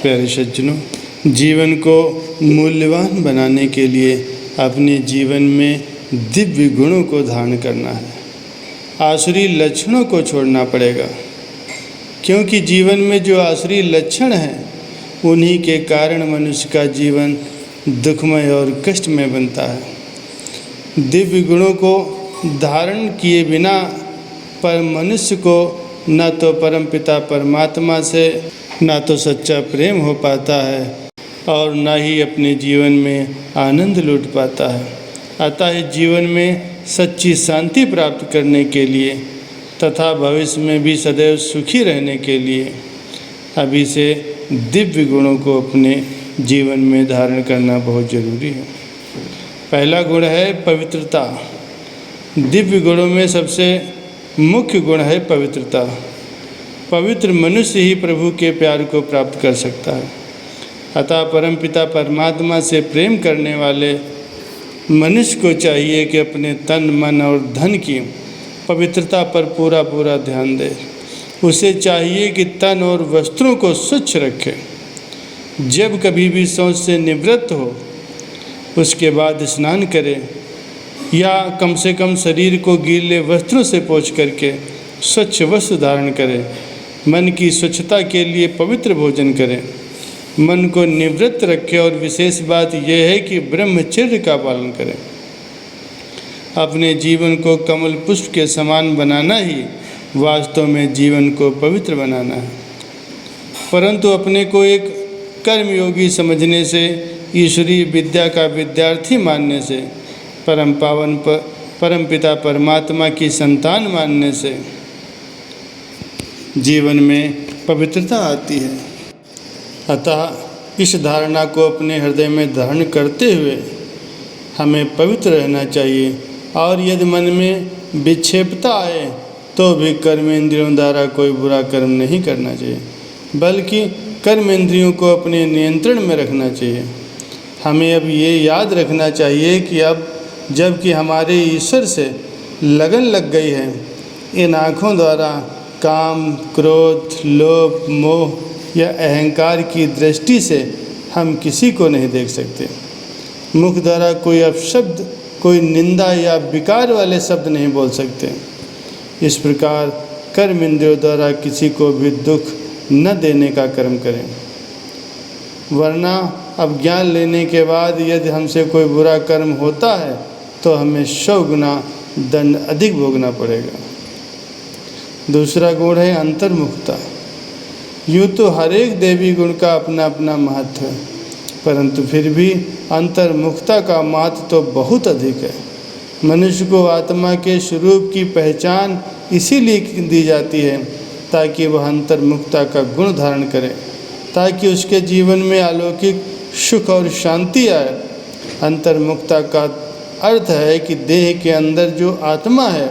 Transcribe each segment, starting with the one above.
प्यारे सज्जनों, जीवन को मूल्यवान बनाने के लिए अपने जीवन में दिव्य गुणों को धारण करना है। आसुरी लक्षणों को छोड़ना पड़ेगा, क्योंकि जीवन में जो आसुरी लक्षण हैं उन्हीं के कारण मनुष्य का जीवन दुखमय और कष्टमय बनता है। दिव्य गुणों को धारण किए बिना पर मनुष्य को न तो परमपिता परमात्मा से न तो सच्चा प्रेम हो पाता है और न ही अपने जीवन में आनंद लूट पाता है। अतः जीवन में सच्ची शांति प्राप्त करने के लिए तथा भविष्य में भी सदैव सुखी रहने के लिए अभी से दिव्य गुणों को अपने जीवन में धारण करना बहुत ज़रूरी है। पहला गुण है पवित्रता। दिव्य गुणों में सबसे मुख्य गुण है पवित्रता। पवित्र मनुष्य ही प्रभु के प्यार को प्राप्त कर सकता है। अतः परमपिता परमात्मा से प्रेम करने वाले मनुष्य को चाहिए कि अपने तन मन और धन की पवित्रता पर पूरा ध्यान दे। उसे चाहिए कि तन और वस्त्रों को स्वच्छ रखे। जब कभी भी शौच से निवृत्त हो उसके बाद स्नान करे या कम से कम शरीर को गीले वस्त्रों से पोंछ करके स्वच्छ वस्त्र धारण करे। मन की स्वच्छता के लिए पवित्र भोजन करें। मन को निवृत्त रखें और विशेष बात यह है कि ब्रह्मचर्य का पालन करें। अपने जीवन को कमल पुष्प के समान बनाना ही वास्तव में जीवन को पवित्र बनाना है। परंतु अपने को एक कर्मयोगी समझने से, ईश्वरीय विद्या का विद्यार्थी मानने से, परमपिता परमात्मा की संतान मानने से जीवन में पवित्रता आती है। अतः इस धारणा को अपने हृदय में धारण करते हुए हमें पवित्र रहना चाहिए और यदि मन में विक्षेपता आए तो भी कर्मेंद्रियों द्वारा कोई बुरा कर्म नहीं करना चाहिए, बल्कि कर्मेंद्रियों को अपने नियंत्रण में रखना चाहिए। हमें अब ये याद रखना चाहिए कि अब जबकि हमारे ईश्वर से लगन लग गई है, इन आँखों द्वारा काम, क्रोध, लोभ, मोह या अहंकार की दृष्टि से हम किसी को नहीं देख सकते। मुख द्वारा कोई अपशब्द, कोई निंदा या विकार वाले शब्द नहीं बोल सकते। इस प्रकार कर्म इंद्रियों द्वारा किसी को भी दुख न देने का कर्म करें, वरना अब ज्ञान लेने के बाद यदि हमसे कोई बुरा कर्म होता है तो हमें 100 गुना दंड अधिक भोगना पड़ेगा। दूसरा गुण है अंतर्मुखता। यूँ तो हर एक देवी गुण का अपना अपना महत्व है, परंतु फिर भी अंतर्मुखता का महत्व तो बहुत अधिक है। मनुष्य को आत्मा के स्वरूप की पहचान इसीलिए दी जाती है ताकि वह अंतर्मुखता का गुण धारण करे, ताकि उसके जीवन में अलौकिक सुख और शांति आए। अंतर्मुखता का अर्थ है कि देह के अंदर जो आत्मा है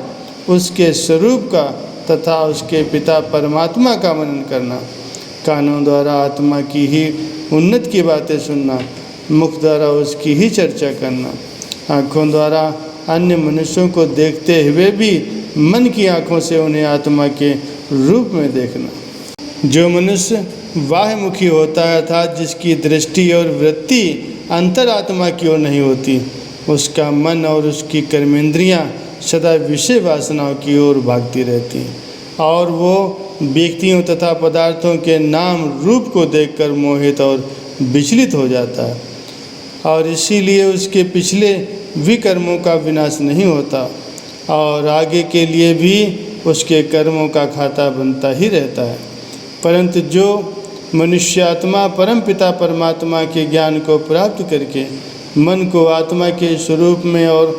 उसके स्वरूप का तथा उसके पिता परमात्मा का मनन करना। कानों द्वारा आत्मा की ही उन्नत की बातें सुनना, मुख द्वारा उसकी ही चर्चा करना, आँखों द्वारा अन्य मनुष्यों को देखते हुए भी मन की आँखों से उन्हें आत्मा के रूप में देखना। जो मनुष्य बाह्यमुखी होता है अर्थात जिसकी दृष्टि और वृत्ति अंतरात्मा की ओर नहीं होती, उसका मन और उसकी कर्मेंद्रियां सदा विषय वासनाओं की ओर भागती रहती हैं और वो व्यक्तियों तथा पदार्थों के नाम रूप को देखकर मोहित और विचलित हो जाता है और इसीलिए उसके पिछले विकर्मों का विनाश नहीं होता और आगे के लिए भी उसके कर्मों का खाता बनता ही रहता है। परंतु जो मनुष्यात्मा परमपिता परमात्मा के ज्ञान को प्राप्त करके मन को आत्मा के स्वरूप में और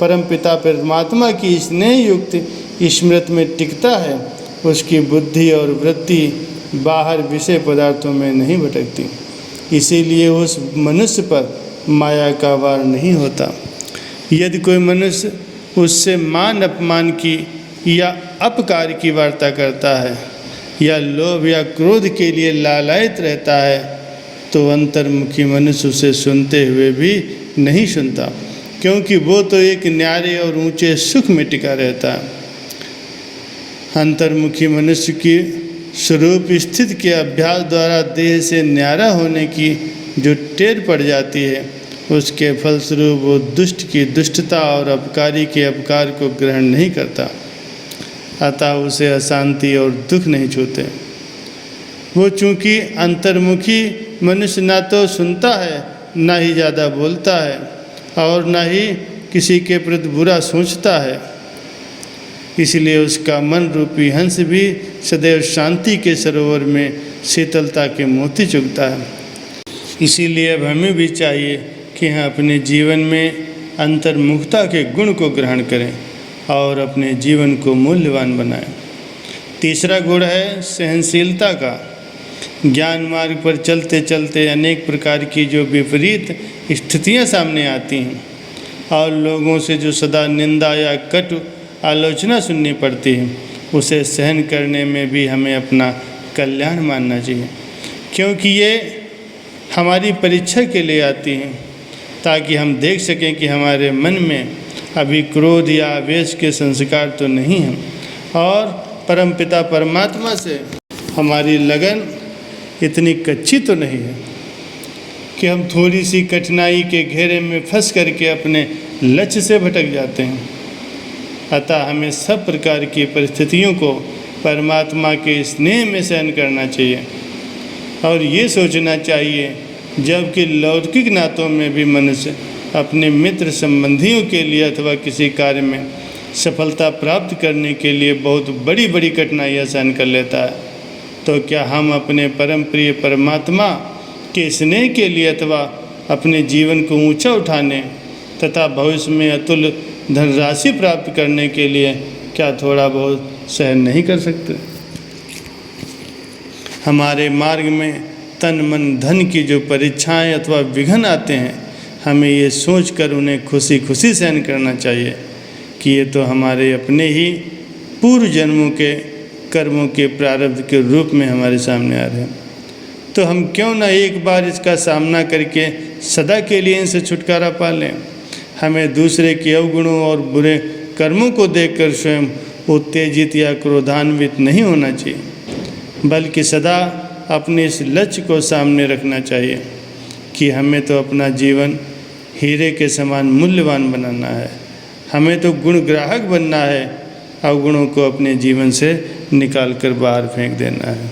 परमपिता परमात्मा की स्नेह युक्त स्मृति में टिकता है, उसकी बुद्धि और वृत्ति बाहर विषय पदार्थों में नहीं भटकती। इसीलिए उस मनुष्य पर माया का वार नहीं होता। यदि कोई मनुष्य उससे मान अपमान की या अपकार की वार्ता करता है या लोभ या क्रोध के लिए लालायित रहता है तो अंतर्मुखी मनुष्य उसे सुनते हुए भी नहीं सुनता, क्योंकि वो तो एक न्यारे और ऊंचे सुख में टिका रहता है। अंतर्मुखी मनुष्य की स्वरूप स्थिति के अभ्यास द्वारा देह से न्यारा होने की जो टेर पड़ जाती है, उसके फलस्वरूप वो दुष्ट की दुष्टता और अपकारी के अपकार को ग्रहण नहीं करता, अतः उसे अशांति और दुख नहीं छूते। वो चूँकि अंतर्मुखी मनुष्य ना तो सुनता है, ना ही ज़्यादा बोलता है और ना ही किसी के प्रति बुरा सोचता है, इसलिए उसका मन रूपी हंस भी सदैव शांति के सरोवर में शीतलता के मोती चुगता है। इसीलिए अब हमें भी चाहिए कि हम अपने जीवन में अंतर्मुखता के गुण को ग्रहण करें और अपने जीवन को मूल्यवान बनाएं। तीसरा गुण है सहनशीलता का। ज्ञान मार्ग पर चलते चलते अनेक प्रकार की जो विपरीत स्थितियां सामने आती हैं और लोगों से जो सदा निंदा या कटु आलोचना सुननी पड़ती है, उसे सहन करने में भी हमें अपना कल्याण मानना चाहिए, क्योंकि ये हमारी परीक्षा के लिए आती हैं, ताकि हम देख सकें कि हमारे मन में अभी क्रोध या आवेश के संस्कार तो नहीं हैं और परमपिता परमात्मा से हमारी लगन इतनी कच्ची तो नहीं है कि हम थोड़ी सी कठिनाई के घेरे में फंस करके अपने लक्ष्य से भटक जाते हैं। अतः हमें सब प्रकार की परिस्थितियों को परमात्मा के स्नेह में सहन करना चाहिए और ये सोचना चाहिए, जबकि लौकिक नातों में भी मनुष्य अपने मित्र संबंधियों के लिए अथवा किसी कार्य में सफलता प्राप्त करने के लिए बहुत बड़ी बड़ी कठिनाइयाँ सहन कर लेता है, तो क्या हम अपने परम प्रिय परमात्मा के स्नेह के लिए अथवा अपने जीवन को ऊंचा उठाने तथा भविष्य में अतुल धनराशि प्राप्त करने के लिए क्या थोड़ा बहुत सहन नहीं कर सकते? हमारे मार्ग में तन मन धन की जो परीक्षाएं अथवा विघ्न आते हैं, हमें ये सोचकर उन्हें खुशी खुशी सहन करना चाहिए कि ये तो हमारे अपने ही पूर्व जन्मों के कर्मों के प्रारब्ध के रूप में हमारे सामने आ रहे हैं। तो हम क्यों ना एक बार इसका सामना करके सदा के लिए इनसे छुटकारा पा लें। हमें दूसरे के अवगुणों और बुरे कर्मों को देखकर स्वयं उत्तेजित या क्रोधान्वित नहीं होना चाहिए, बल्कि सदा अपने इस लक्ष्य को सामने रखना चाहिए कि हमें तो अपना जीवन हीरे के समान मूल्यवान बनाना है। हमें तो गुण ग्राहक बनना है, अवगुणों को अपने जीवन से निकाल कर बाहर फेंक देना है।